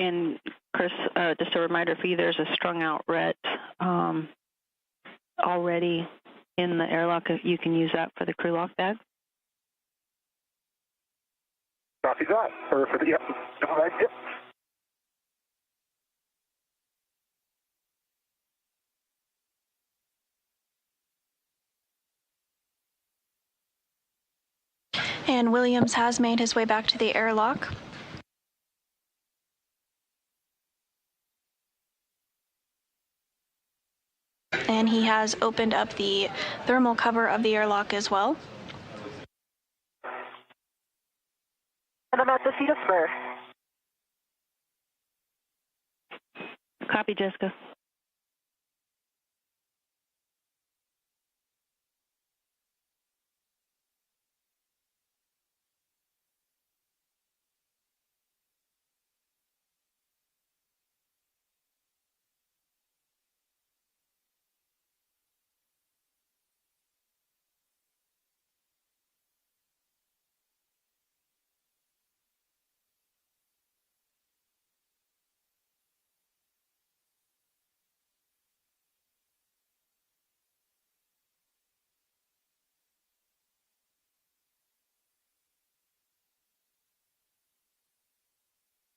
And Chris, just a reminder for you, there's a strung out RET already in the airlock. You can use that for the crew lock bag. Copy that. Or for the, yep. Yep. And Williams has made his way back to the airlock. And he has opened up the thermal cover of the airlock as well. And I'm at the Cetus spur. Copy, Jessica.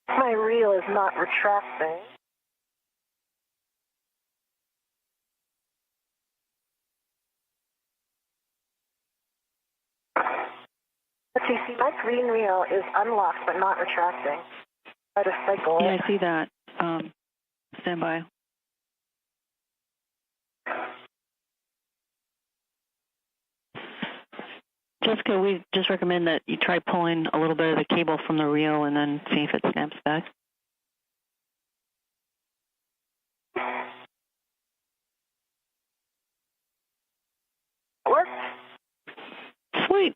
My reel is not retracting. Let's see, my green reel is unlocked but not retracting. Try to cycle it. Yeah, I see that. Stand by. Jessica, we just recommend that you try pulling a little bit of the cable from the reel and then see if it snaps back. Works. Sweet.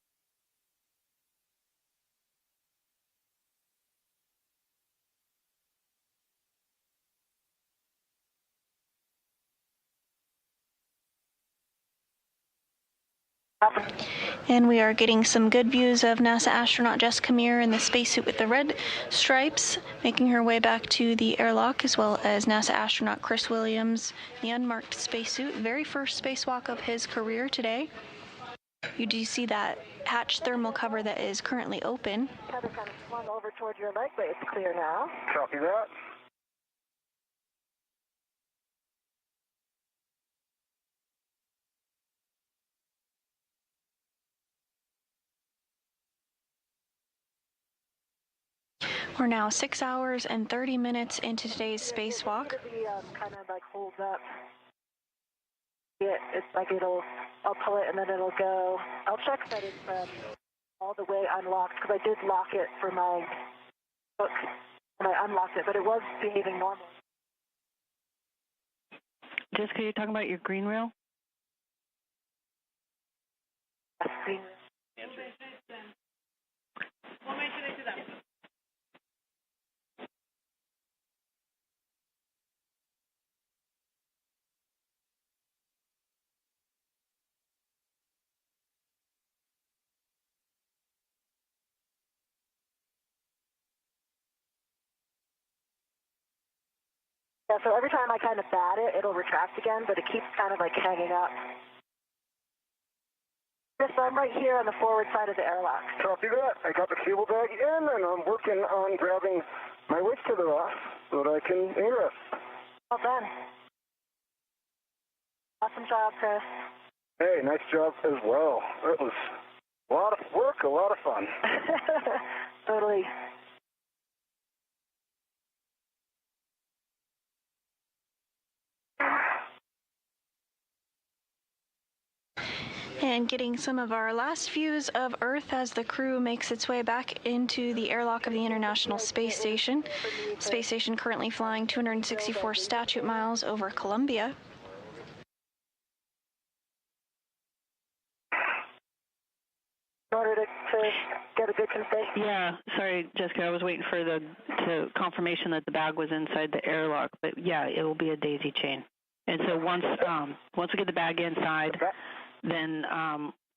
And we are getting some good views of NASA astronaut Jessica Meir in the spacesuit with the red stripes, making her way back to the airlock, as well as NASA astronaut Chris Williams, the unmarked spacesuit, very first spacewalk of his career today. You do see that hatch thermal cover that is currently open. Tether kind of swung over towards your leg, but it's clear now. Copy that. We're now 6 hours and 30 minutes into today's spacewalk. Kind of like holds up. It's like I'll pull it and then it'll go. I'll check that it's all the way unlocked because I did lock it for my book and I unlocked it, but it was behaving normally. Jessica, you're talking about your green reel? Green. Yeah, so every time I kind of bat it, it'll retract again, but it keeps kind of like hanging up. Yes, I'm right here on the forward side of the airlock. Copy that. I got the cable bag in, and I'm working on grabbing my waist tether off so that I can ingress. Well done. Awesome job, Chris. Hey, nice job as well. It was a lot of work, a lot of fun. Totally. And getting some of our last views of Earth as the crew makes its way back into the airlock of the International Space Station. Space Station currently flying 264 statute miles over Columbia. In order to get a good config? Yeah, sorry, Jessica, I was waiting for the confirmation that the bag was inside the airlock, but yeah, it will be a daisy chain. And so once we get the bag inside, then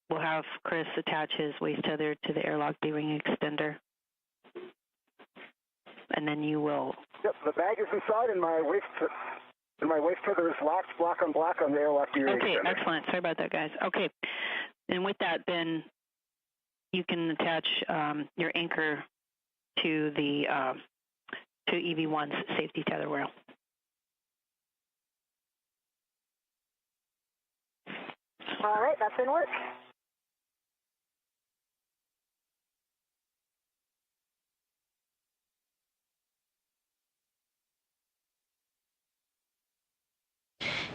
we'll have Chris attach his waist tether to the airlock D-ring extender. And then you will Yep, the bag is inside, and my waist tether is locked, black on the airlock gear. Okay, excellent. Sorry about that, guys. Okay, and with that, then you can attach your anchor to the to EV1's safety tether rail. All right, that's in work.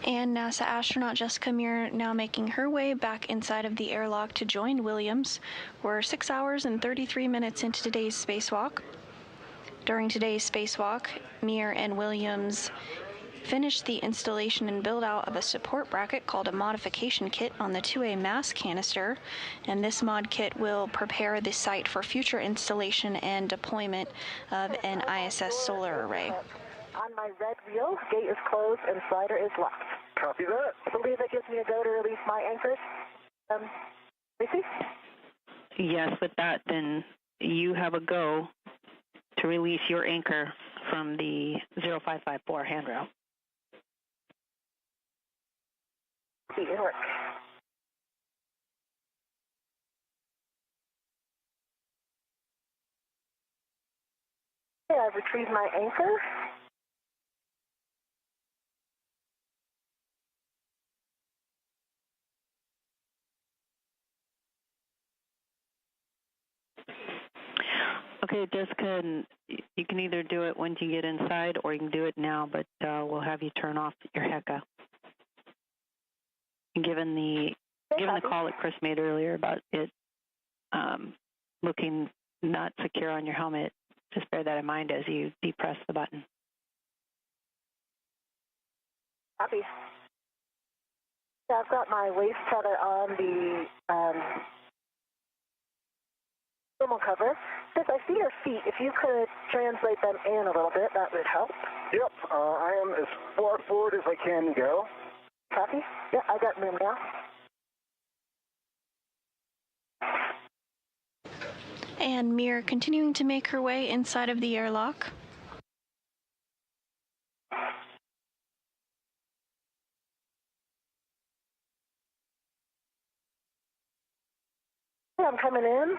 And NASA astronaut Jessica Meir now making her way back inside of the airlock to join Williams. We're 6 hours and 33 minutes into today's spacewalk. During today's spacewalk, Meir and Williams finished the installation and build out of a support bracket called a modification kit on the 2A mass canister, and this mod kit will prepare the site for future installation and deployment of an ISS solar array. On my red wheel, gate is closed and slider is locked. Copy that. I believe that gives me a go to release my anchors. Lucy? Yes, with that, then you have a go to release your anchor from the 0554 handrail. In work. Okay, I've retrieved my anchor. Okay, Jessica, you can either do it once you get inside or you can do it now, but we'll have you turn off your HECA. Given the call that Chris made earlier about it looking not secure on your helmet, just bear that in mind as you depress the button. Copy. Yeah, I've got my waist tether on the thermal cover. Since I see your feet, if you could translate them in a little bit, that would help. Yep, I am as far forward as I can go. Copy? Yeah, I got room now. And Meir continuing to make her way inside of the airlock. Yeah, I'm coming in.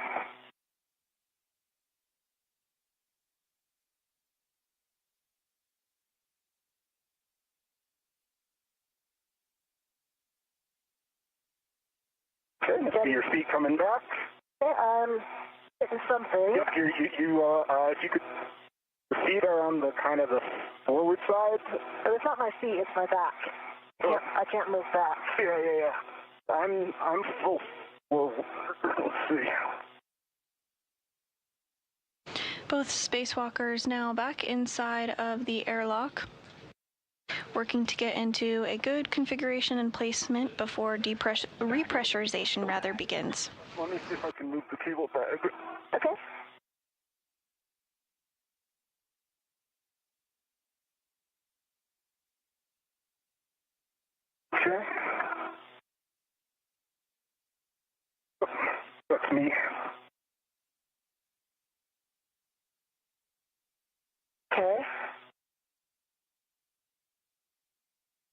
Okay, see your feet coming back. Okay, I'm getting something. Yep, if you could, the feet are on the kind of the forward side. But it's not my feet, it's my back. I can't move back. Yeah. I'm full. Well, let's see. Both spacewalkers now back inside of the airlock, working to get into a good configuration and placement before repressurization begins. Let me see if I can move the cable back. Okay. Okay. That's me. Okay.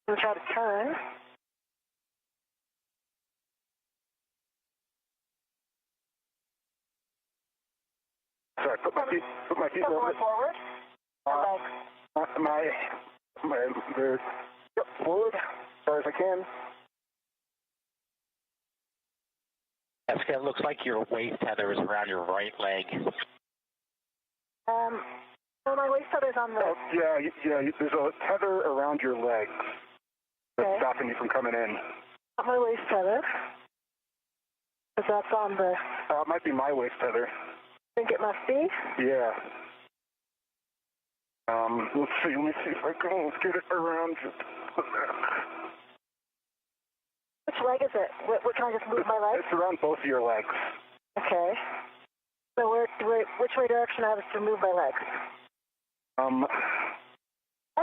I'm going to try to turn. Sorry, put my feet Forward. they're forward as far as I can. Jessica, it looks like your waist tether is around your right leg. Well, my waist tether's on the... Oh, yeah, there's a tether around your legs that's stopping you from coming in. Not my waist tether. Because that's on the... It might be my waist tether. I think it must be. Yeah. Let's see. Let me see if I can get it around. Which leg is it? Can I just move my leg? It's around both of your legs. Okay. So which way direction I have to move my legs? I'm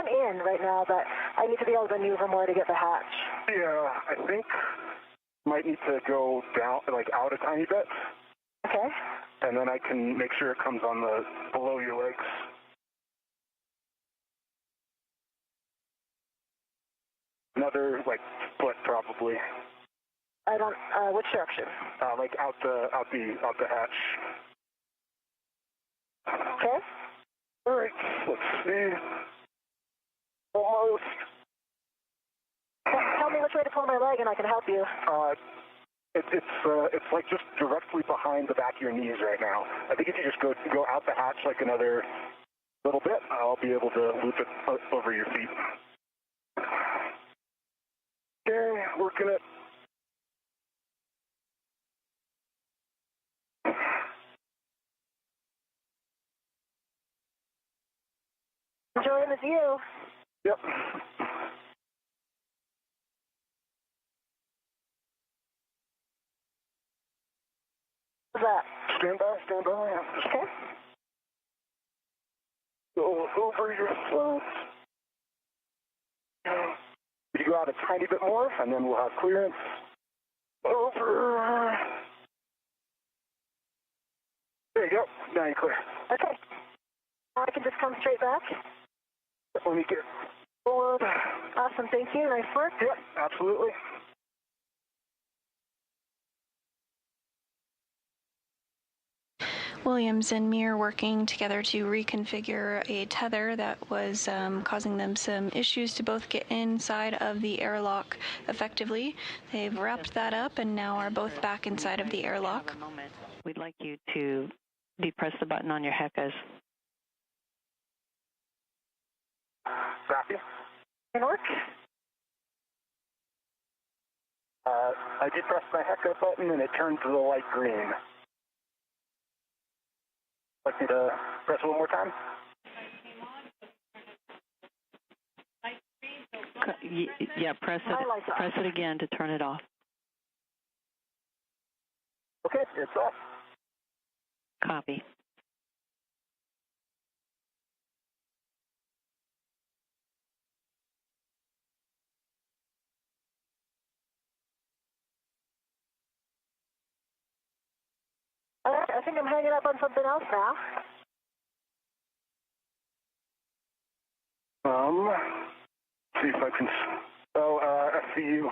in right now, but I need to be able to maneuver more to get the hatch. Yeah, I think might need to go down, like out a tiny bit. Okay. And then I can make sure it comes on the below your legs. another, like, foot probably. I don't, which direction? Like out the hatch. Okay. All right, let's see. Almost. Tell me which way to pull my leg and I can help you. It's like just directly behind the back of your knees right now. I think if you just go out the hatch like another little bit, I'll be able to loop it over your feet. Okay, working it. Enjoying the view. Yep. What's that? Stand by. Okay. Go over your foot. You go out a tiny bit more, and then we'll have clearance. Over. There you go. Now you're clear. Okay. Now I can just come straight back. Let me get forward. Awesome. Thank you. Nice work. Yep, absolutely. Williams and Mir working together to reconfigure a tether that was causing them some issues to both get inside of the airlock effectively. They've wrapped that up and now are both back inside of the airlock. We'd like you to depress the button on your HECAs. Copy. Can work. I did press my HECA button and it turned to the light green. Like me to press it one more time? Yeah, press it again to turn it off. Okay, it's off. Copy. All right, I think I'm hanging up on something else now. See if I can. SCU.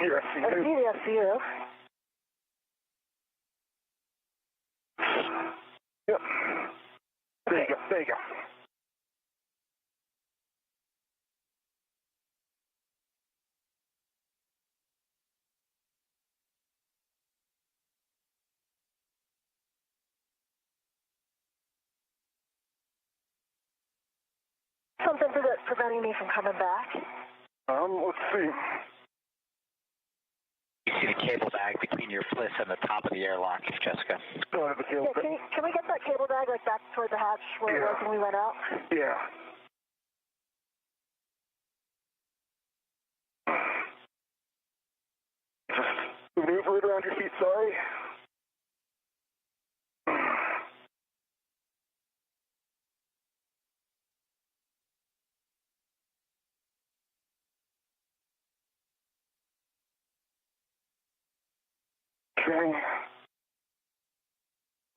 Your SCU. I see the SCU. Yep. There you go. Something preventing me from coming back. Let's see. You see the cable bag between your bliss and the top of the airlock, Jessica. Don't have a cable. Yeah, can we get that cable bag like back toward the hatch where it was when we went out? Yeah. Just maneuver it around your feet, sorry. Okay.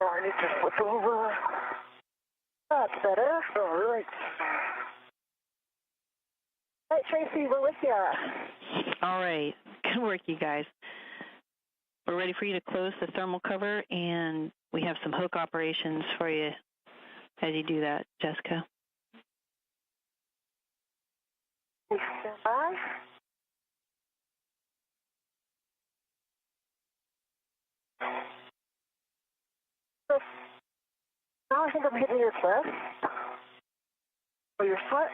I need to flip over. That's better. All right. All right, Tracy, we're with you. All right. Good work, you guys. We're ready for you to close the thermal cover, and we have some hook operations for you as you do that, Jessica. Stand by. Now I think I'm hitting your foot. Or your foot.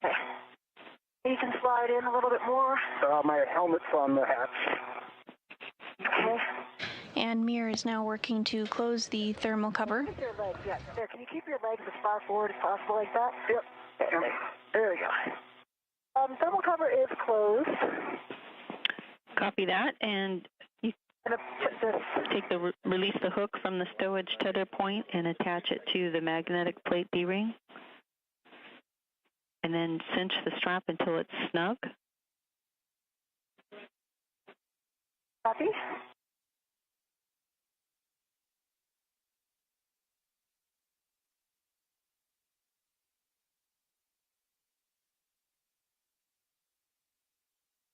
Okay. You can slide in a little bit more. My helmet's on the hatch. Okay. And Mir is now working to close the thermal cover. Keep your legs, yeah. There, can you keep your legs as far forward as possible like that? Yep. There we go. Thermal cover is closed. Copy that, and you I'm gonna put this. release the hook from the stowage tether point and attach it to the magnetic plate D-ring. And then cinch the strap until it's snug. Copy.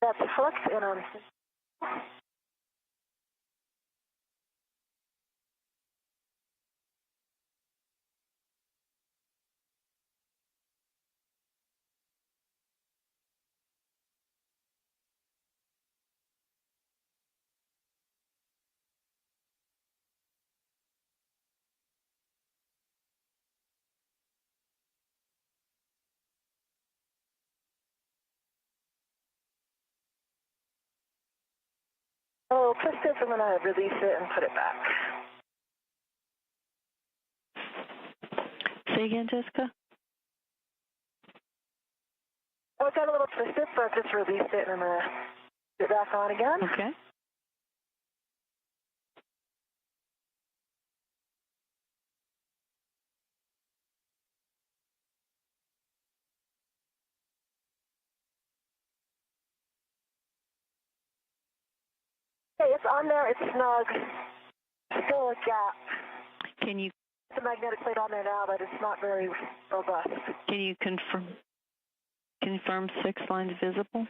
That's hooked and on. Oh, twist it, I'm going to release it and put it back. Say again, Jessica? Oh, it got a little twisted, so I've just released it and I'm going to put it back on again. Okay. Okay, it's on there, it's snug. Still a gap. Can you The magnetic plate on there now, but it's not very robust. can you confirm 6 lines visible?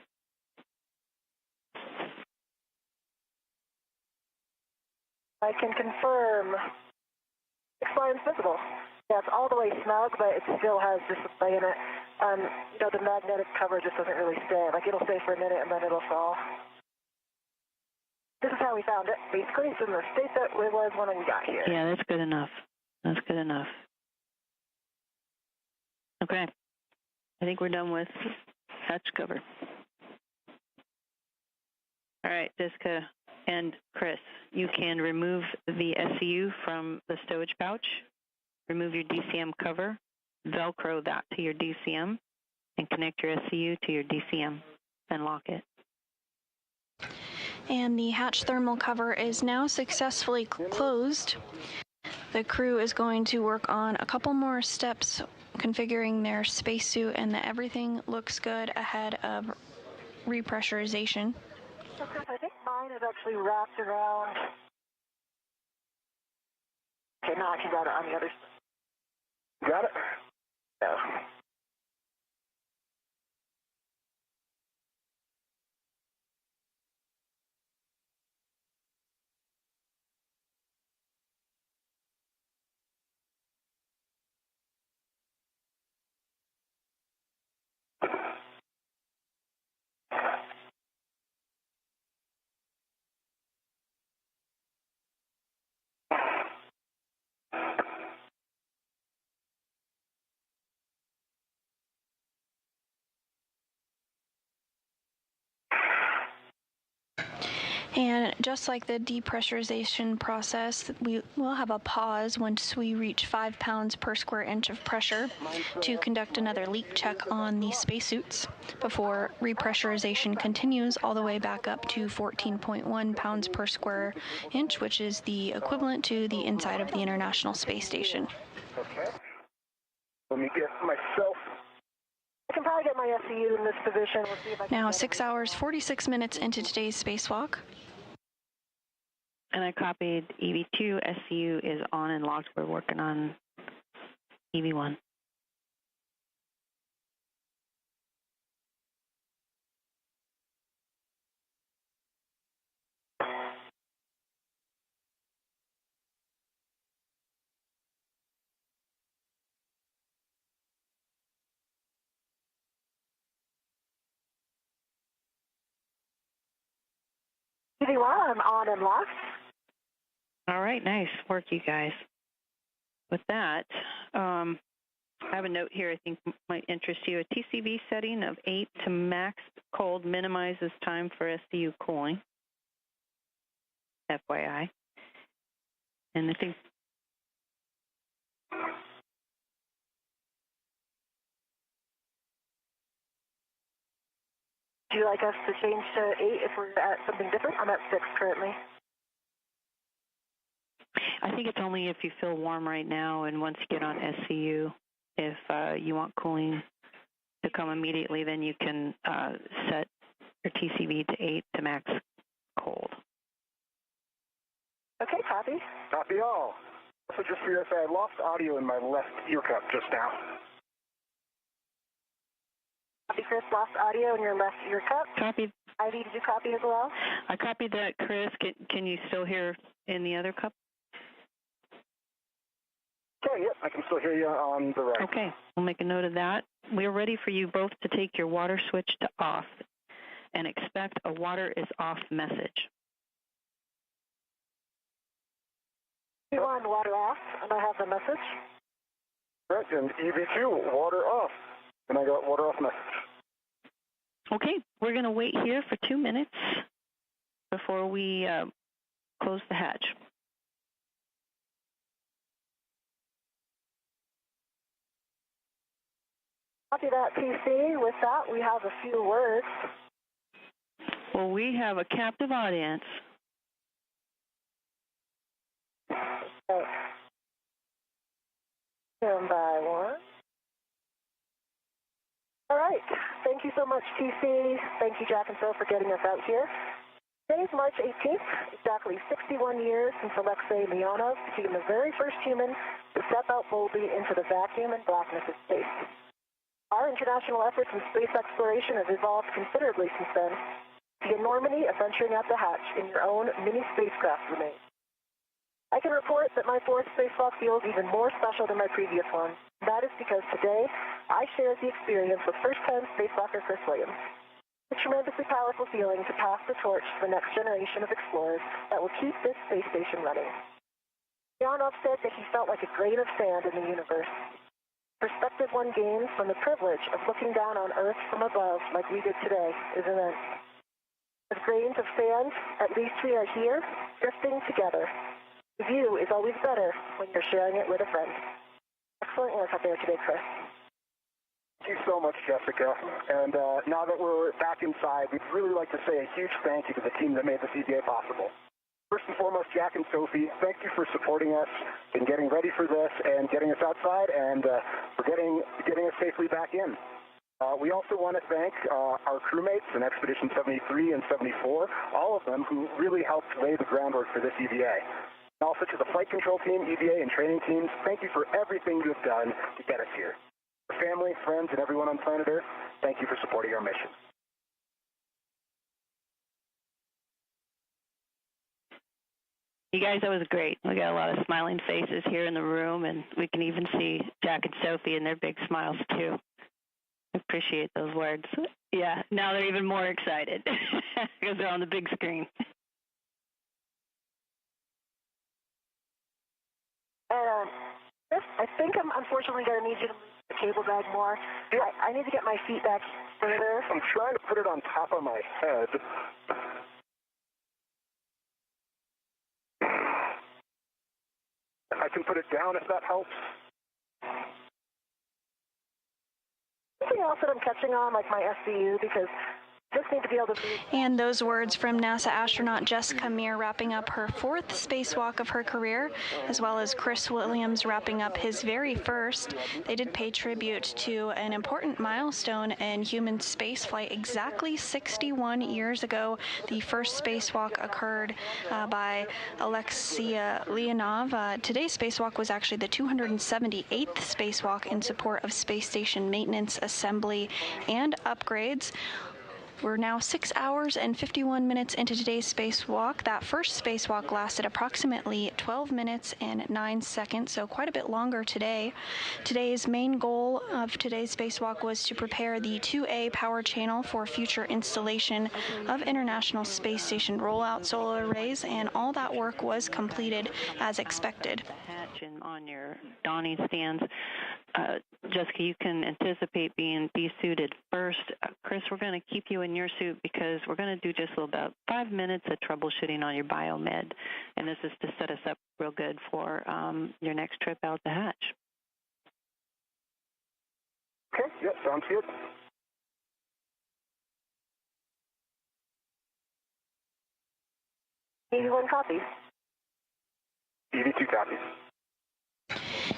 I can confirm 6 lines visible. Yeah, it's all the way snug, but it still has display in it. You know, the magnetic cover just doesn't really stay. Like, it'll stay for a minute and then it'll fall. This is how we found it. Basically, it's in the state that it was when we got here. Yeah, that's good enough. That's good enough. Okay. I think we're done with hatch cover. All right, Jessica and Chris, you can remove the SCU from the stowage pouch, remove your DCM cover, Velcro that to your DCM, and connect your SCU to your DCM, and lock it. And the hatch thermal cover is now successfully closed. The crew is going to work on a couple more steps configuring their spacesuit, and that everything looks good ahead of repressurization. I think mine is actually wrapped around. Okay, now I can got it on the other side. Got it? No. And just like the depressurization process, we will have a pause once we reach 5 pounds per square inch of pressure to conduct another leak check on the spacesuits before repressurization continues all the way back up to 14.1 pounds per square inch, which is the equivalent to the inside of the International Space Station. Okay. Let me get myself. I can probably get my SCU in this position. We'll see if I can. Now 6 hours, 46 minutes into today's spacewalk. And I copied EV2. SCU is on and locked. We're working on EV1. EV1, I'm on and locked. All right, nice work, you guys. With that, I have a note here I think might interest you. A TCV setting of 8 to max cold minimizes time for SCU cooling, FYI. And I think Do you like us to change to 8 if we're at something different? I'm at 6 currently. I think it's only if you feel warm right now, and once you get on SCU, if you want cooling to come immediately, then you can set your TCV to 8 to max cold. Okay, copy. Copy all. So just for your side, I lost audio in my left ear cup just now. Copy, Chris. Lost audio in your left ear cup. Copy. Ivy, did you copy as well? I copied that, Chris. Can you still hear in the other cup? Okay, yep, I can still hear you on the right. Okay, we'll make a note of that. We're ready for you both to take your water switch to off and expect a water is off message. You on water off, and I have the message. Correct, and EV2, water off. And I got water off message. Okay, we're going to wait here for 2 minutes before we close the hatch. Copy that, TC. With that, we have a few words. Well, we have a captive audience. Okay. Stand by one. All right. Thank you so much, TC. Thank you, Jack and Phil, for getting us out here. Today is March 18th, exactly 61 years since Alexei Leonov became the very first human to step out boldly into the vacuum and blackness of space. Our international efforts in space exploration have evolved considerably since then. The enormity of venturing out the hatch in your own mini spacecraft remains. I can report that my fourth spacewalk feels even more special than my previous one. That is because today, I share the experience with first-time spacewalker Chris Williams. It's a tremendously powerful feeling to pass the torch to the next generation of explorers that will keep this space station running. Leonov said that he felt like a grain of sand in the universe. Perspective one gains from the privilege of looking down on Earth from above like we did today is immense. As grains of sand, at least we are here, drifting together. The view is always better when you're sharing it with a friend. Excellent work up there today, Chris. Thank you so much, Jessica. And now that we're back inside, we'd really like to say a huge thank you to the team that made this EVA possible. First and foremost, Jack and Sophie, thank you for supporting us in getting ready for this and getting us outside and for getting us safely back in. We also want to thank our crewmates in Expedition 73 and 74, all of them who really helped lay the groundwork for this EVA. And also to the flight control team, EVA, and training teams, thank you for everything you have done to get us here. Our family, friends, and everyone on planet Earth, thank you for supporting our mission. You guys, that was great. We got a lot of smiling faces here in the room, and we can even see Jack and Sophie and their big smiles, too. I appreciate those words. Yeah, now they're even more excited because they're on the big screen. I think I'm unfortunately going to need you to move the cable bag more. I need to get my feet back further. I'm trying to put it on top of my head. I can put it down if that helps. Anything else that I'm catching on, like my SCU, because just need to be able to move. And those words from NASA astronaut Jessica Meir wrapping up her fourth spacewalk of her career, as well as Chris Williams wrapping up his very first. They did pay tribute to an important milestone in human spaceflight. Exactly 61 years ago, the first spacewalk occurred by Alexei Leonov. Today's spacewalk was actually the 278th spacewalk in support of space station maintenance, assembly, and upgrades. We're now 6 hours and 51 minutes into today's spacewalk. That first spacewalk lasted approximately 12 minutes and 9 seconds, so quite a bit longer today. Today's main goal of today's spacewalk was to prepare the 2A power channel for future installation of International Space Station rollout solar arrays, and all that work was completed as expected. Hatch and on your donning stands. Jessica, you can anticipate being suited first. Chris, we're going to keep you in your suit because we're going to do just about 5 minutes of troubleshooting on your biomed, and this is to set us up real good for your next trip out the hatch. Okay, yep, sounds good. EV1 copies. EV2 copies.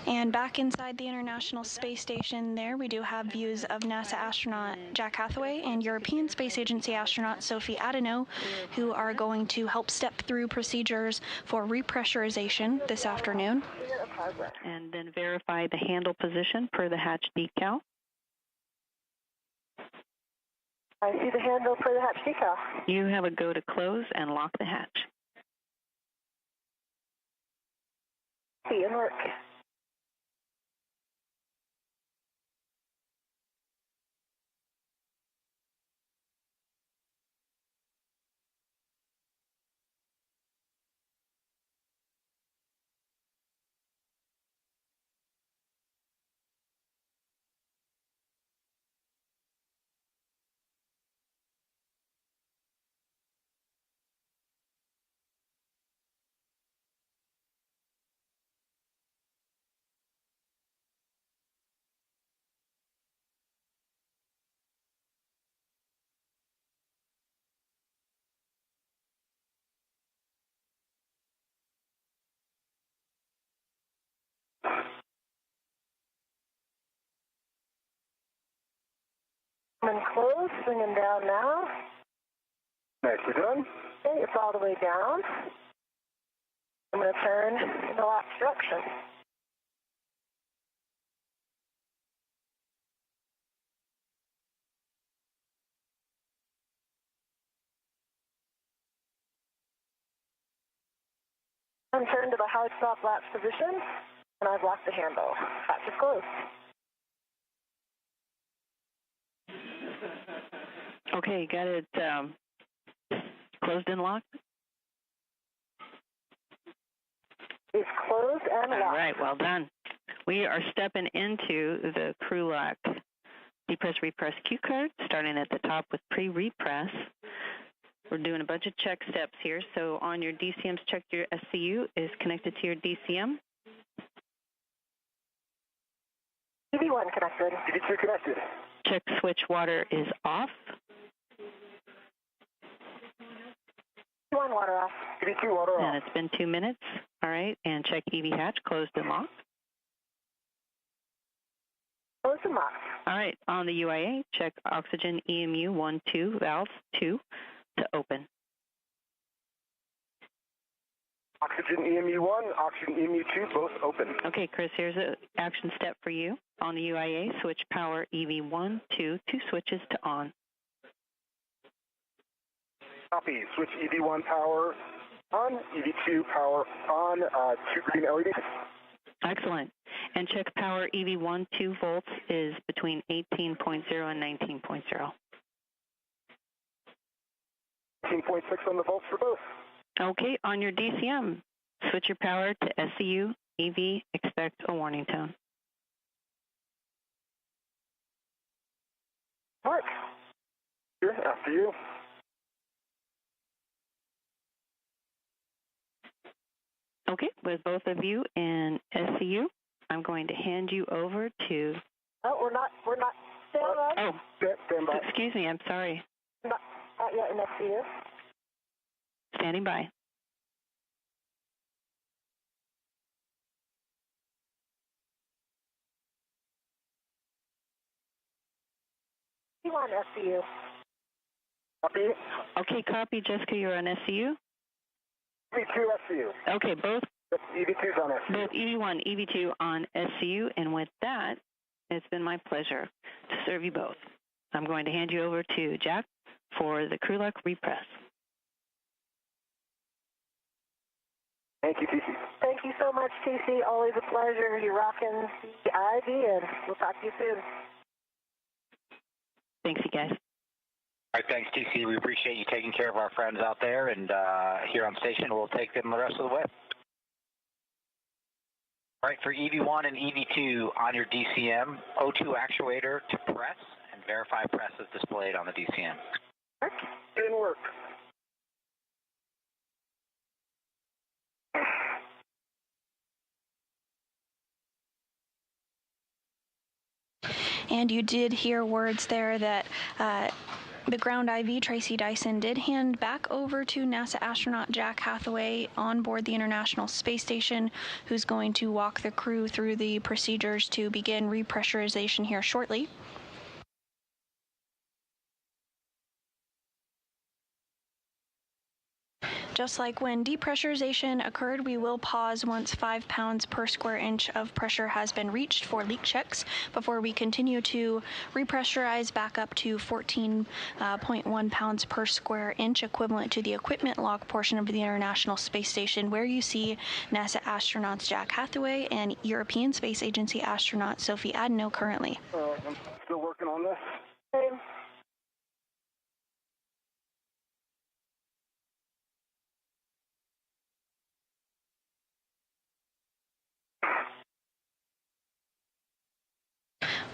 And back inside the International Space Station there, we do have views of NASA astronaut Jack Hathaway and European Space Agency astronaut Sophie Adeneau, who are going to help step through procedures for repressurization this afternoon. And then verify the handle position per the hatch decal. I see the handle for the hatch decal. You have a go to close and lock the hatch. See, in work. And close, swinging down now. Nicely done. Okay, it's all the way down. I'm going to turn in the lock direction. I'm turned to the hard stop latch position, and I've locked the handle. Hatch is closed. Okay, got it closed and locked? It's closed and locked. All right, well done. We are stepping into the Krulak depress repress cue card, starting at the top with pre-repress. We're doing a bunch of check steps here. So on your DCMs, check your SCU is connected to your DCM. EV1 connected. EV2 connected. Check switch water is off. EV1 water off. EV2 water off. And it's been 2 minutes. All right, and check EV hatch closed and locked. Closed and locked. All right, on the UIA, check oxygen EMU 1, 2, valves 2 to open. Oxygen EMU1, oxygen EMU2, both open. Okay, Chris, here's an action step for you. On the UIA, switch power EV1, 2 switches to on. Copy. Switch EV1 power on, EV2 power on, 2 green LEDs. Excellent. And check power EV1, 2 volts is between 18.0 and 19.0. 18.6 on the volts for both. Okay, on your DCM, switch your power to SCU, EV, expect a warning tone. Mark. Here, after you. Okay, with both of you in SCU, I'm going to hand you over to... Oh, we're not. Stand by. Oh, Stand by. excuse me, I'm sorry. Not yet in SCU. Standing by. EV1 SCU. Copy. Okay, copy. Jessica, you're on SCU? EV2 SCU. Okay, both EV2's on SCU. both EV1, EV2 on SCU, and with that, it's been my pleasure to serve you both. I'm going to hand you over to Jack for the Krulak repress. Thank you, TC. Thank you so much, TC. Always a pleasure. You're rocking the IV, and we'll talk to you soon. Thanks, you guys. All right, thanks, TC. We appreciate you taking care of our friends out there, and here on station, we'll take them the rest of the way. All right, for EV1 and EV2 on your DCM, O2 actuator to press, and verify press is displayed on the DCM. Didn't work. And you did hear words there that the ground IV, Tracy Dyson, did hand back over to NASA astronaut Jack Hathaway on board the International Space Station, who's going to walk the crew through the procedures to begin repressurization here shortly. just like when depressurization occurred, we will pause once 5 pounds per square inch of pressure has been reached for leak checks before we continue to repressurize back up to 14.1 pounds per square inch, equivalent to the equipment lock portion of the International Space Station, where you see NASA astronauts Jack Hathaway and European Space Agency astronaut Sophie Adano currently. I'm still working on this. Same.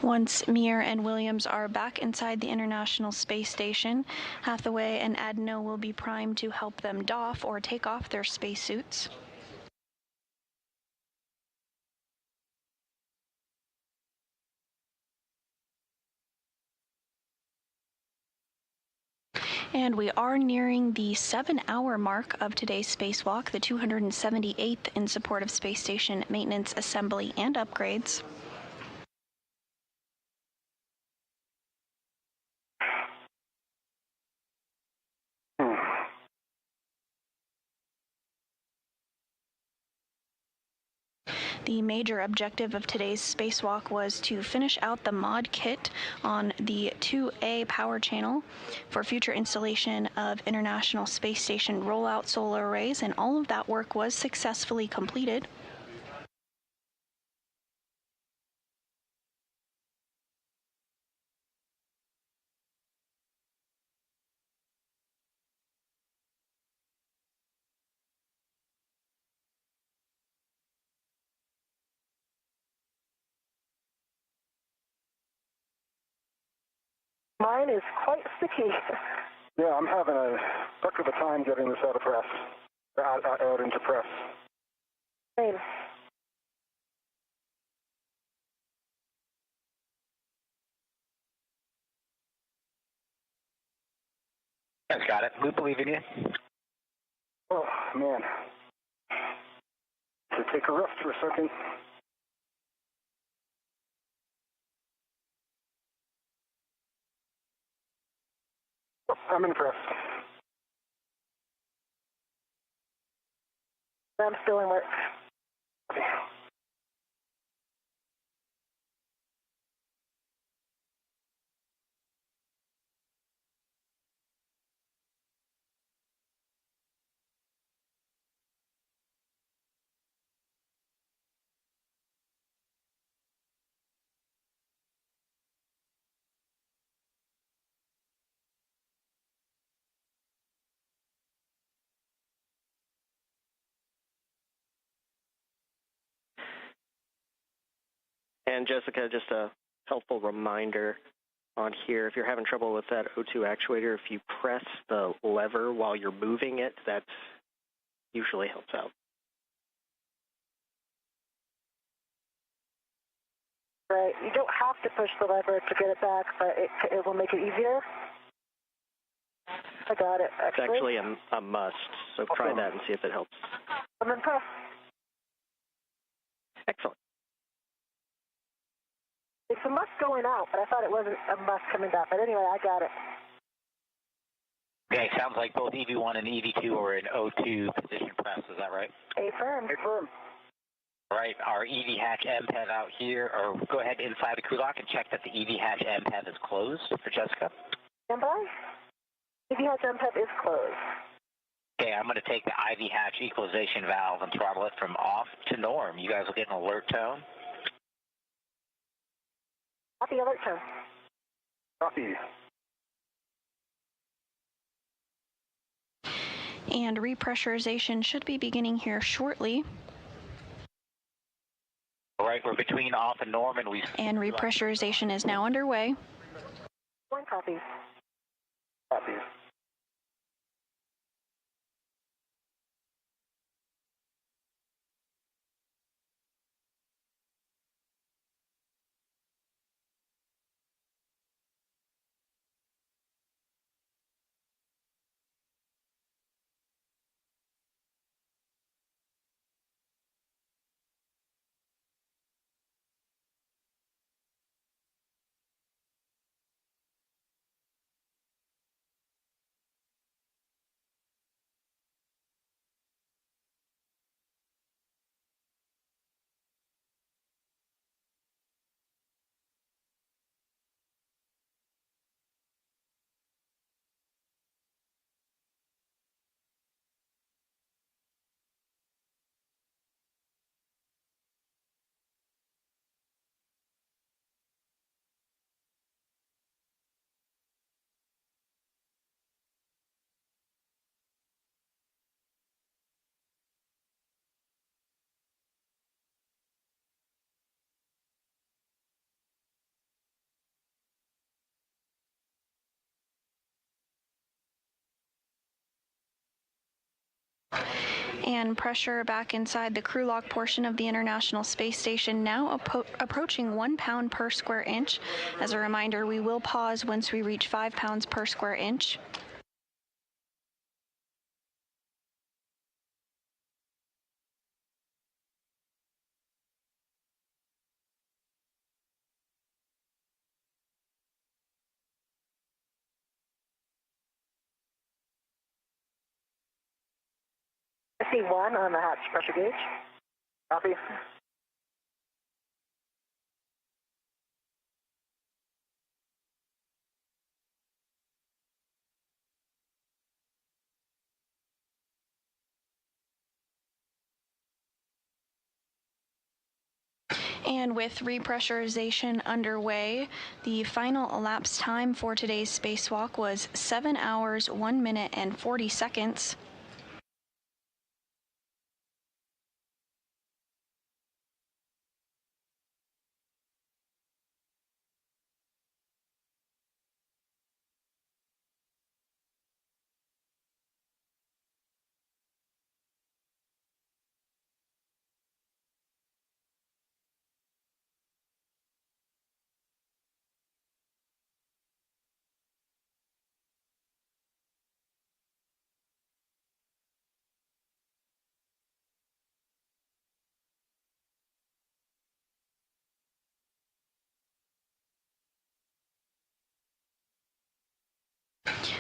Once Mir and Williams are back inside the International Space Station, Hathaway and Adano will be primed to help them doff or take off their spacesuits. And we are nearing the 7-hour mark of today's spacewalk, the 278th in support of space station maintenance, assembly, and upgrades. The major objective of today's spacewalk was to finish out the mod kit on the 2A power channel for future installation of International Space Station rollout solar arrays, and all of that work was successfully completed. Mine is quite sticky. Yeah, I'm having a heck of a time getting this out of press, out into press. Same. Guys got it. We believe in you. Oh, man. To take a rest for a second. Oh, I'm in press. I'm still in work. And Jessica, just a helpful reminder on here, if you're having trouble with that O2 actuator, if you press the lever while you're moving it, that usually helps out. Right. You don't have to push the lever to get it back, but it will make it easier. I got it, actually. It's actually a must, so try that and see if it helps. I'm impressed. Excellent. It's a must going out, but I thought it wasn't a must coming back. But anyway, I got it. Okay, sounds like both EV1 and EV2 are in O2 position press, is that right? Affirm. Affirm. All right, our EV hatch MPEV out here, or go ahead inside the crew lock and check that the EV hatch MPEV is closed for Jessica. Stand by. EV hatch MPEV is closed. Okay, I'm going to take the IV hatch equalization valve and throttle it from off to norm. You guys will get an alert tone. Copy, alert tone. Copy. And repressurization should be beginning here shortly. All right, we're between off and norm, and And repressurization is now underway. One copy. Copy. And pressure back inside the crew lock portion of the International Space Station now approaching 1 pound per square inch. As a reminder, we will pause once we reach 5 pounds per square inch. C1 on the hatch pressure gauge. Copy. And with repressurization underway, the final elapsed time for today's spacewalk was 7 hours, 1 minute, and 40 seconds.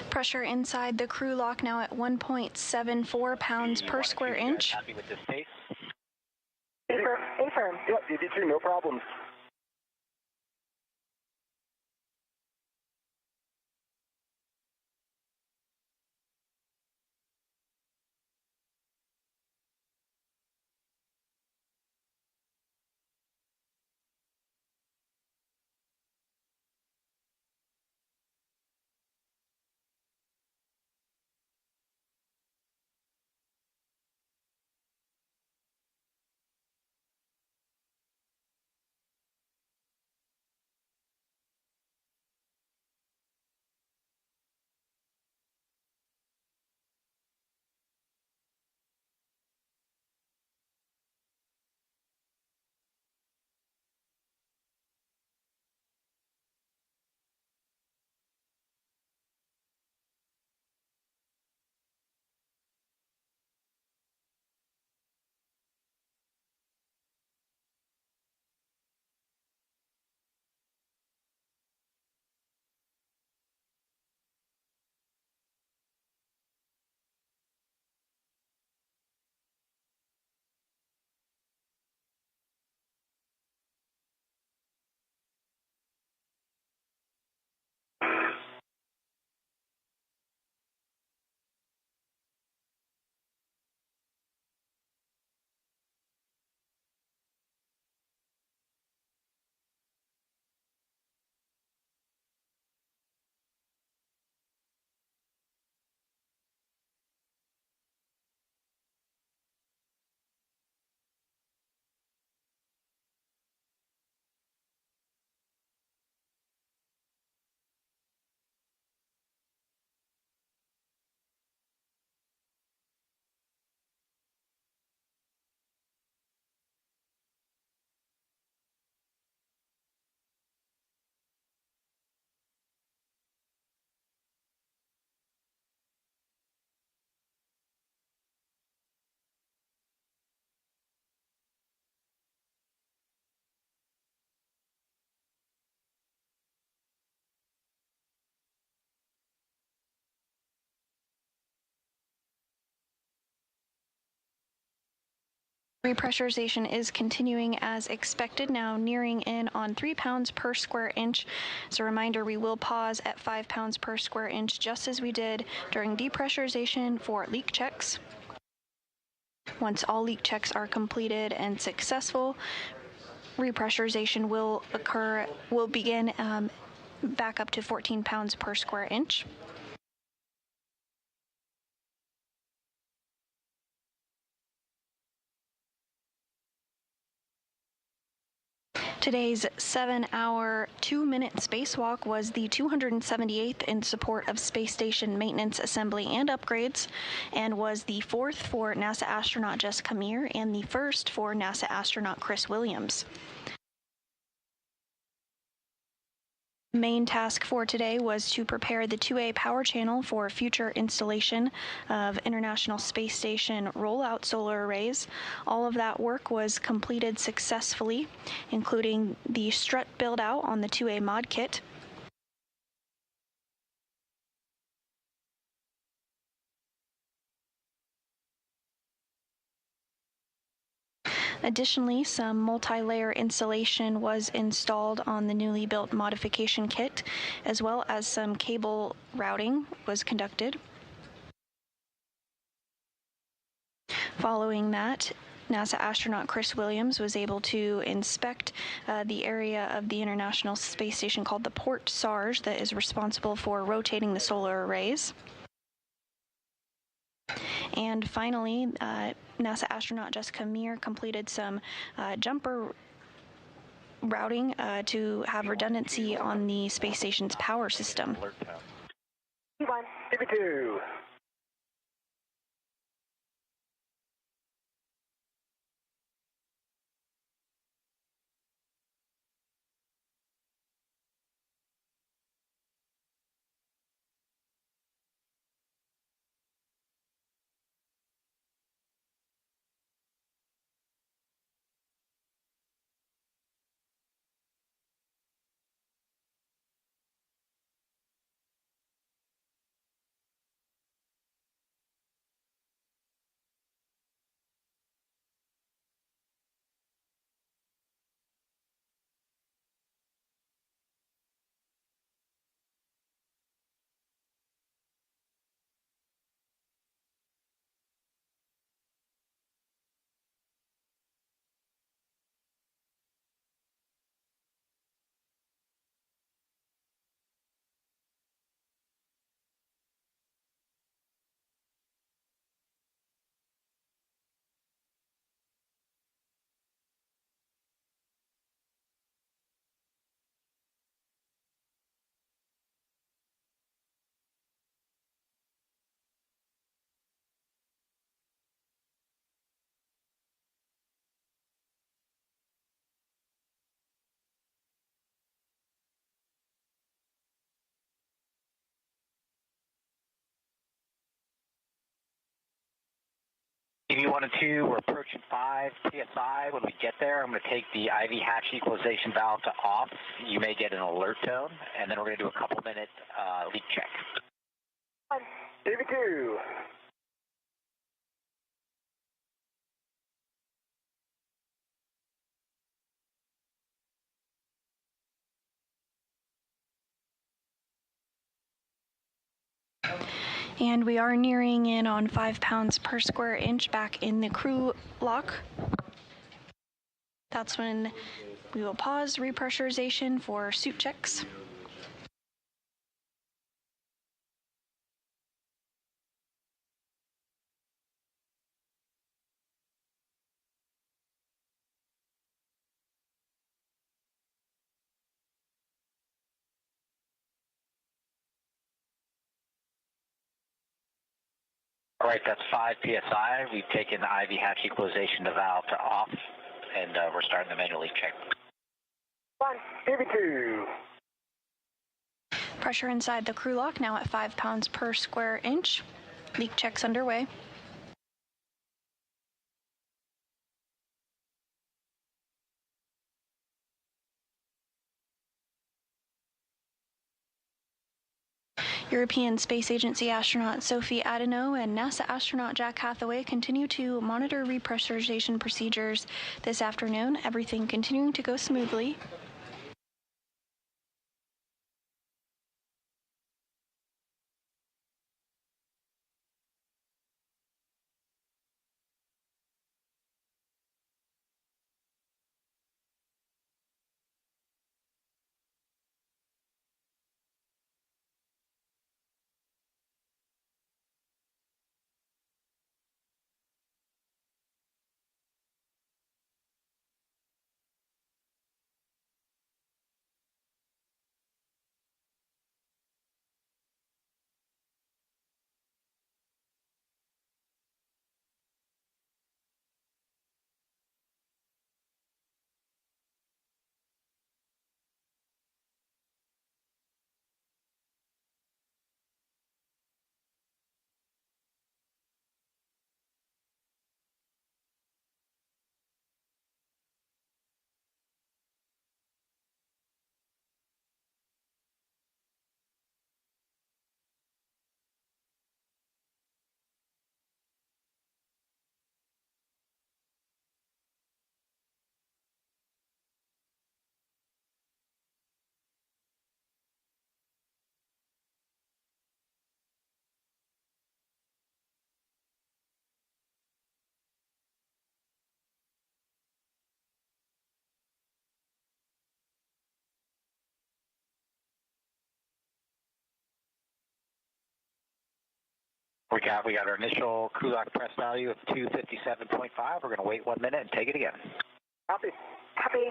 Pressure inside the crew lock now at 1.74 pounds per square inch. Happy with this pace? Affirm. Yep, DD2, no problems. Repressurization is continuing as expected, now nearing in on 3 pounds per square inch. As a reminder, we will pause at 5 pounds per square inch, just as we did during depressurization for leak checks. Once all leak checks are completed and successful, repressurization will begin back up to 14 pounds per square inch. Today's 7-hour, 2-minute spacewalk was the 278th in support of space station maintenance, assembly, and upgrades, and was the 4th for NASA astronaut Jessica Meir and the 1st for NASA astronaut Chris Williams. Main task for today was to prepare the 2A power channel for future installation of International Space Station rollout solar arrays. All of that work was completed successfully, including the strut build out on the 2A mod kit. Additionally, some multi-layer insulation was installed on the newly built modification kit, as well as some cable routing was conducted. Following that, NASA astronaut Chris Williams was able to inspect the area of the International Space Station called the Port Sarge that is responsible for rotating the solar arrays. And finally, NASA astronaut Jessica Meir completed some jumper routing to have redundancy on the space station's power system. TV2. TV1 and 2, we're approaching 5 PSI. When we get there, I'm going to take the IV hatch equalization valve to off. You may get an alert tone, and then we're going to do a couple-minute leak check. TV2. And we are nearing in on 5 pounds per square inch back in the crew lock. That's when we will pause repressurization for suit checks. All right, that's 5 PSI. We've taken the IV hatch equalization valve to off, and we're starting the manual leak check. TV2. Pressure inside the crew lock now at 5 pounds per square inch. Leak checks underway. European Space Agency astronaut Sophie Adano and NASA astronaut Jack Hathaway continue to monitor repressurization procedures this afternoon, everything continuing to go smoothly. We got our initial crew lock press value of 257.5. We're going to wait 1 minute and take it again. Copy. Copy.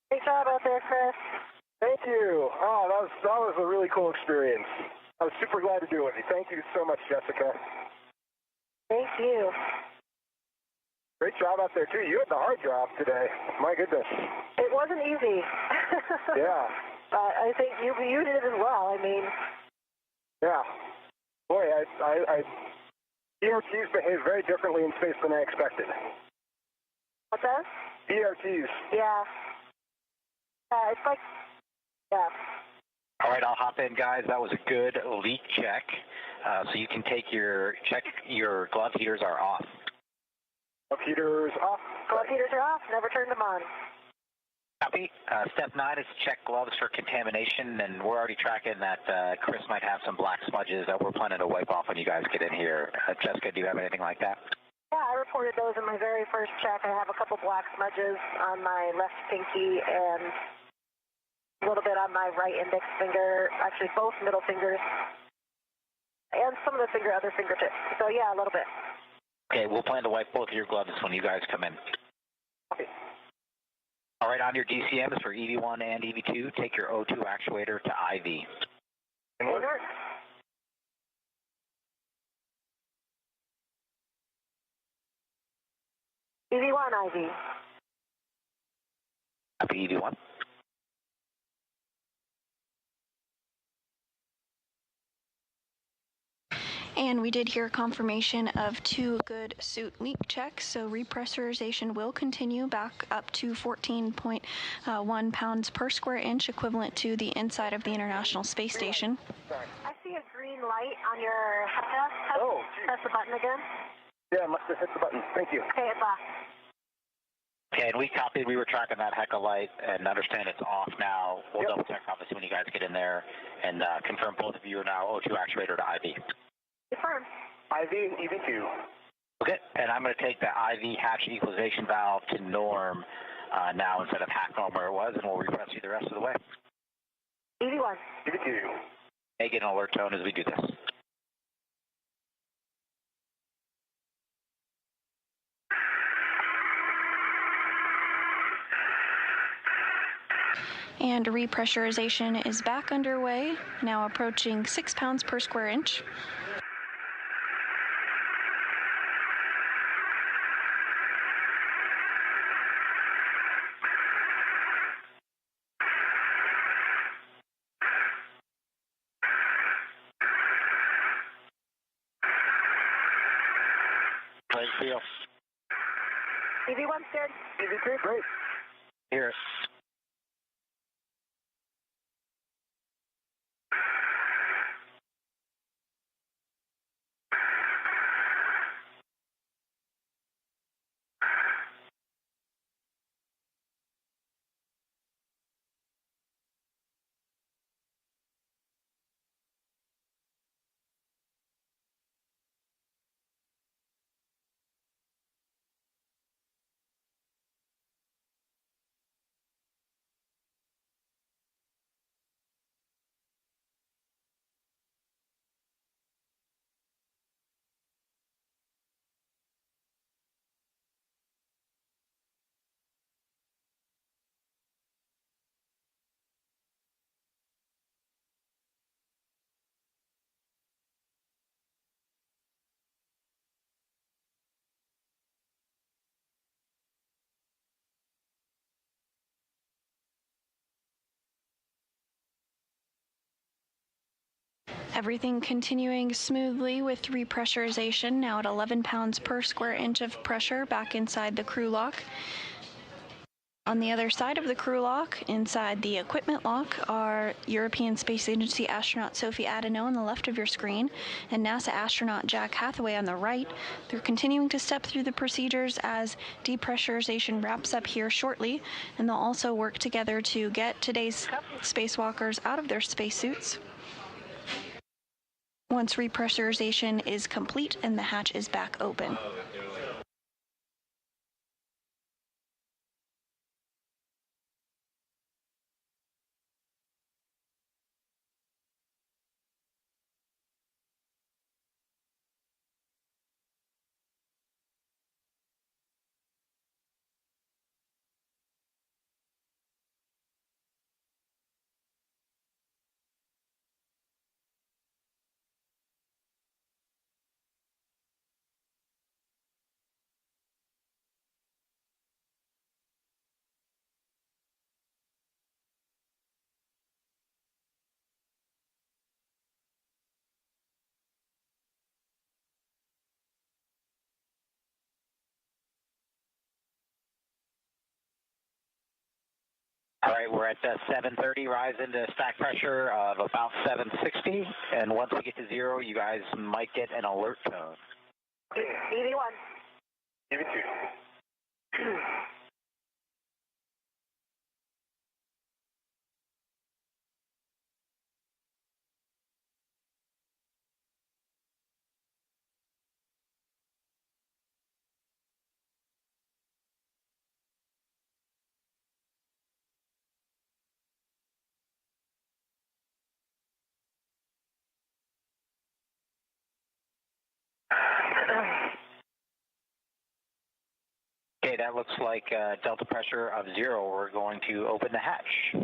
Great job out there, Chris. Thank you. Oh, that was a really cool experience. I was super glad to do it. Thank you so much, Jessica. Thank you. Great job out there, too. You had the hard job today. My goodness. It wasn't easy. Yeah. I think you did it as well. I mean. Yeah. Boy, ERTs behave very differently in space than I expected. What's that? ERTs. Yeah. It's like, yeah. All right, I'll hop in, guys. That was a good leak check. So you can check your glove heaters are off. Glove heaters off. Glove heaters are off. Never turned them on. Copy. Step 9 is check gloves for contamination, and we're already tracking that Chris might have some black smudges that we're planning to wipe off when you guys get in here. Jessica, do you have anything like that? Yeah, I reported those in my very first check. I have a couple black smudges on my left pinky and a little bit on my right index finger, actually both middle fingers, and some of the other fingertips. So yeah, a little bit. Okay, we'll plan to wipe both of your gloves when you guys come in. Okay. All right, on your DCMs for EV1 and EV2, take your O2 actuator to IV. Inward. EV1 IV. Copy, EV1. And we did hear confirmation of 2 good suit leak checks, so repressurization will continue back up to 14.1 pounds per square inch, equivalent to the inside of the International Space Station. I see a green light on your HECA. Oh, geez. Press the button again. Yeah, I must have hit the button. Thank you. Okay, it's off. Okay, and we copied. We were tracking that HECA light and understand it's off now. We'll double check, obviously, when you guys get in there and confirm both of you are now O2 actuator to IV. Confirm. IV and EV2. Okay, and I'm going to take the IV hatch equalization valve to norm now instead of half norm where it was, and we'll repress you the rest of the way. EV1. EV2. Make an alert tone as we do this. And repressurization is back underway, now approaching 6 pounds per square inch. Playing feel. EV1's good. EV2, great. Here. Everything continuing smoothly with repressurization, now at 11 pounds per square inch of pressure back inside the crew lock. On the other side of the crew lock, inside the equipment lock, are European Space Agency astronaut Sophie Adeneau on the left of your screen and NASA astronaut Jack Hathaway on the right. They're continuing to step through the procedures as depressurization wraps up here shortly, and they'll also work together to get today's spacewalkers out of their spacesuits. Once repressurization is complete and the hatch is back open. All right, we're at 730, rise into stack pressure of about 760, and once we get to 0, you guys might get an alert tone. EV1. EV2. Okay, that looks like delta pressure of 0. We're going to open the hatch.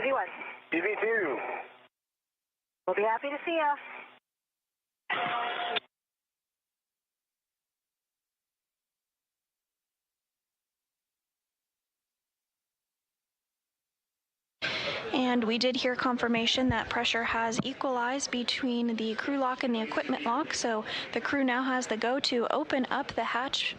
EV1. EV2. We'll be happy to see you. And we did hear confirmation that pressure has equalized between the crew lock and the equipment lock, so the crew now has the go to open up the hatch.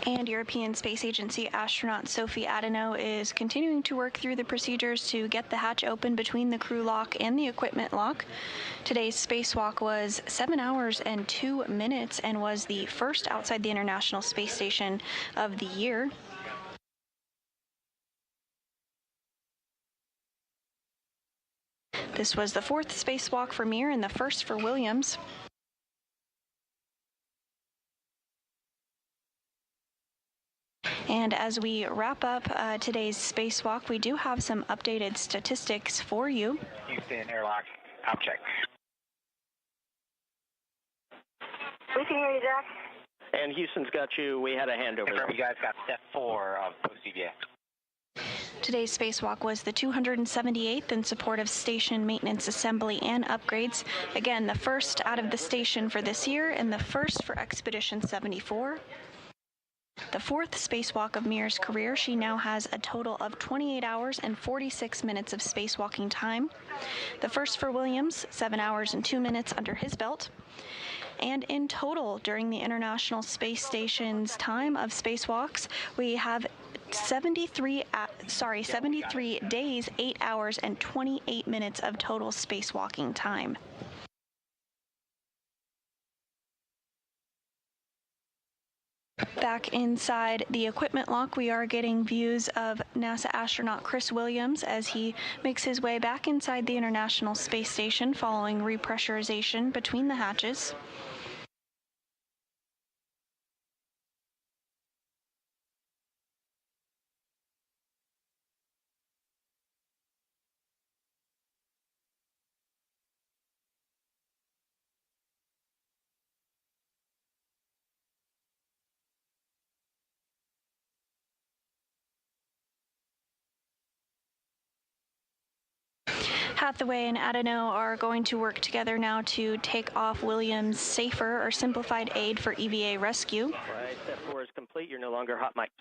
And European Space Agency astronaut Sophie Adeneau is continuing to work through the procedures to get the hatch open between the crew lock and the equipment lock. Today's spacewalk was 7 hours and 2 minutes and was the first outside the International Space Station of the year. This was the 4th spacewalk for Mir and the 1st for Williams. And as we wrap up today's spacewalk, we do have some updated statistics for you. Houston, airlock, out check. We can hear you, Jack. And Houston's got you. We had a handover. Confirm you guys got step 4 of post-EVA. Today's spacewalk was the 278th in support of station maintenance, assembly, and upgrades. Again, the first out of the station for this year and the first for Expedition 74. The 4th spacewalk of Mir's career. She now has a total of 28 hours and 46 minutes of spacewalking time. The first for Williams, 7 hours and 2 minutes under his belt. And in total, during the International Space Station's time of spacewalks, we have 73 days, 8 hours, and 28 minutes of total spacewalking time. Back inside the equipment lock, we are getting views of NASA astronaut Chris Williams as he makes his way back inside the International Space Station following repressurization between the hatches. Hathaway and Adeno are going to work together now to take off Williams' SAFER, or Simplified Aid for EVA Rescue. All right, step 4 is complete. You're no longer hot mic.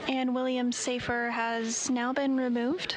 And Williams' SAFER has now been removed.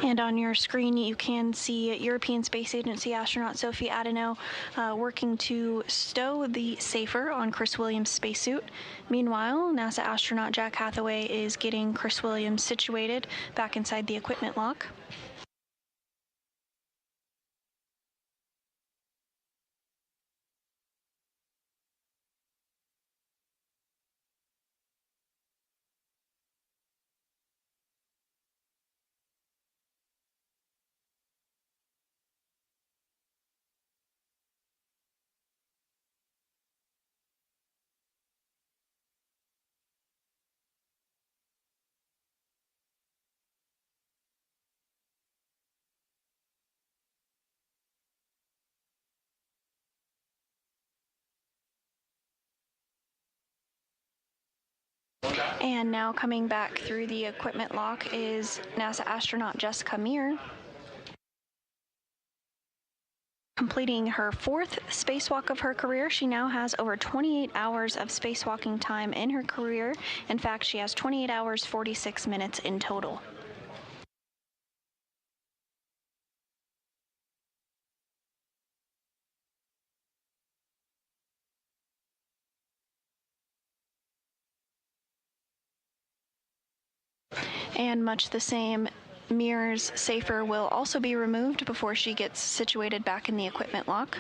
And on your screen, you can see European Space Agency astronaut Sophie Adeno working to stow the SAFER on Chris Williams' spacesuit. Meanwhile, NASA astronaut Jack Hathaway is getting Chris Williams situated back inside the equipment lock. And now coming back through the equipment lock is NASA astronaut Jessica Meir, completing her 4th spacewalk of her career. She now has over 28 hours of spacewalking time in her career. In fact, she has 28 hours, 46 minutes in total. And much the same, Meir's SAFER will also be removed before she gets situated back in the equipment lock.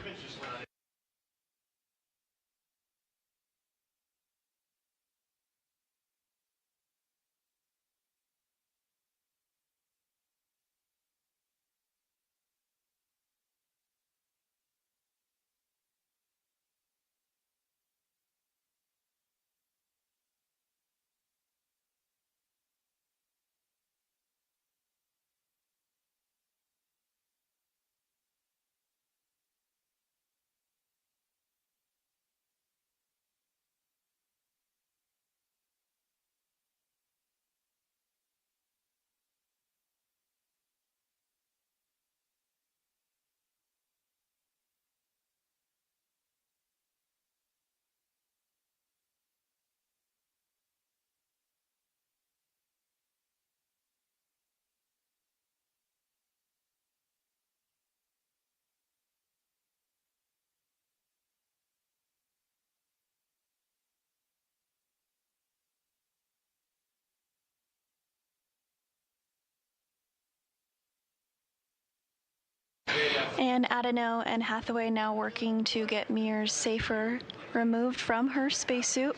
And Adeno and Hathaway now working to get Meir's SAFER removed from her spacesuit.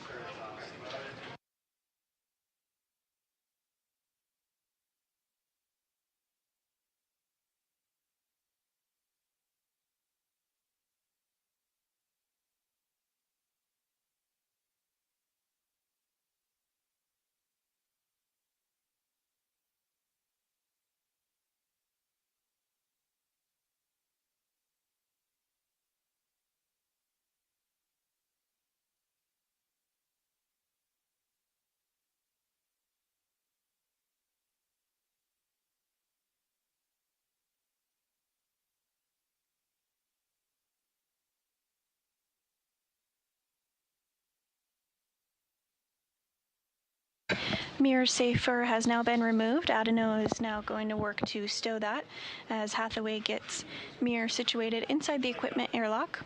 Mir Safer has now been removed. Adeno is now going to work to stow that as Hathaway gets Mir situated inside the equipment airlock.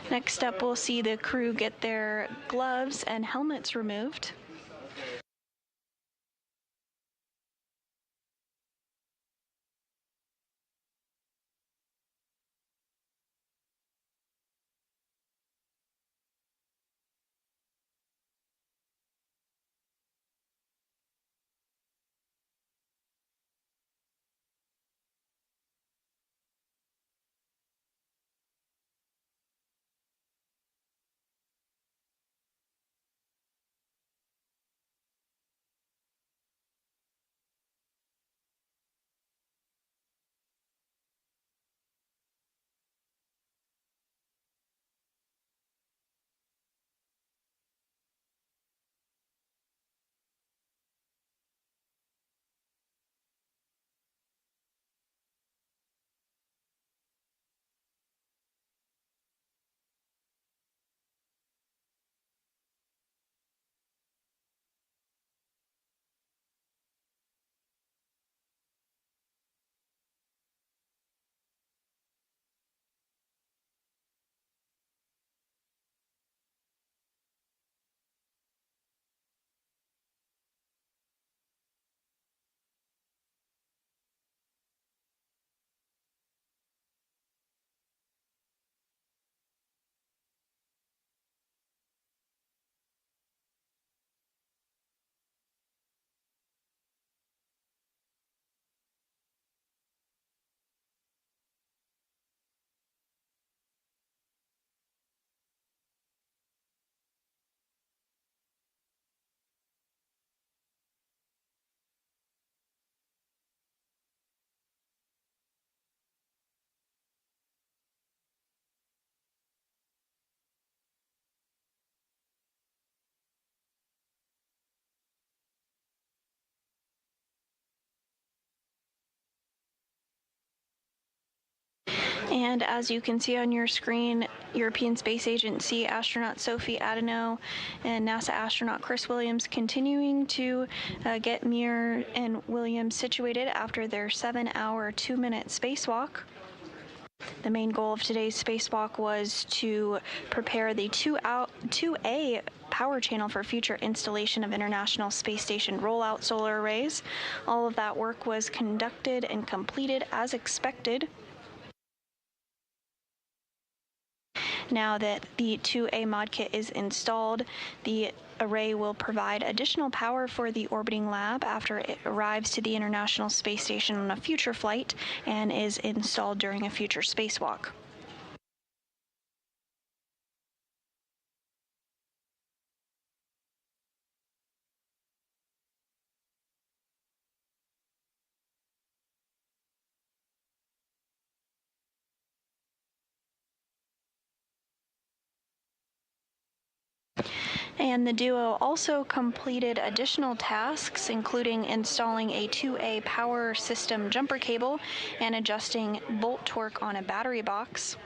Next up, we'll see the crew get their gloves and helmets removed. And as you can see on your screen, European Space Agency astronaut Sophie Adeno and NASA astronaut Chris Williams continuing to get Mir and Williams situated after their 7-hour, 2-minute spacewalk. The main goal of today's spacewalk was to prepare the 2A power channel for future installation of International Space Station rollout solar arrays. All of that work was conducted and completed as expected. Now that the 2A mod kit is installed, the array will provide additional power for the orbiting lab after it arrives to the International Space Station on a future flight and is installed during a future spacewalk. And the duo also completed additional tasks, including installing a 2A power system jumper cable and adjusting bolt torque on a battery box.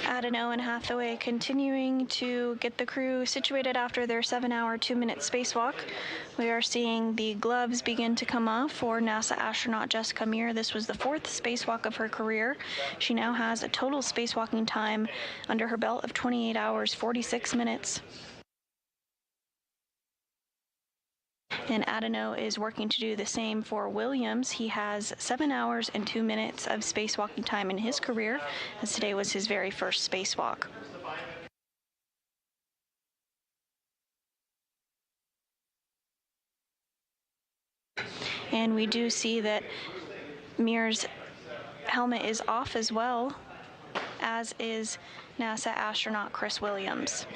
Adeno and Hathaway continuing to get the crew situated after their 7-hour, 2-minute spacewalk. We are seeing the gloves begin to come off for NASA astronaut Jessica Meir. This was the 4th spacewalk of her career. She now has a total spacewalking time under her belt of 28 hours, 46 minutes. And Adeno is working to do the same for Williams. He has 7 hours and 2 minutes of spacewalking time in his career, as today was his very first spacewalk. And we do see that Meir's helmet is off as well, as is NASA astronaut Chris Williams.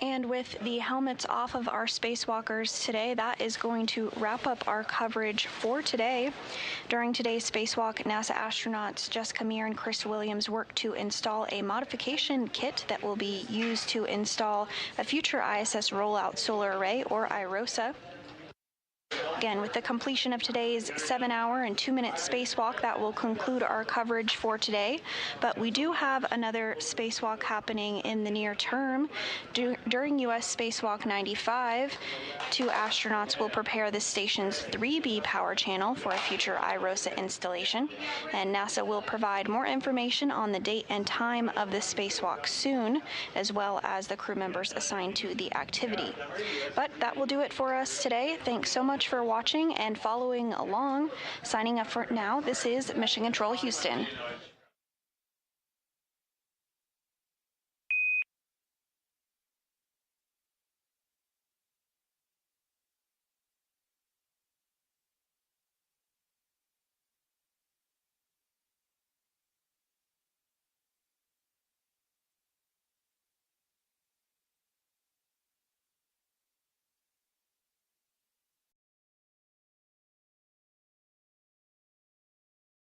And with the helmets off of our spacewalkers today, that is going to wrap up our coverage for today. During today's spacewalk, NASA astronauts Jessica Meir and Chris Williams worked to install a modification kit that will be used to install a future ISS rollout solar array, or IROSA. Again, with the completion of today's 7-hour and 2-minute spacewalk, that will conclude our coverage for today. But we do have another spacewalk happening in the near term. During U.S. Spacewalk 95, 2 astronauts will prepare the station's 3B power channel for a future IROSA installation. And NASA will provide more information on the date and time of the spacewalk soon, as well as the crew members assigned to the activity. But that will do it for us today. Thanks so much for watching and following along. Signing up for now, this is Mission Control Houston.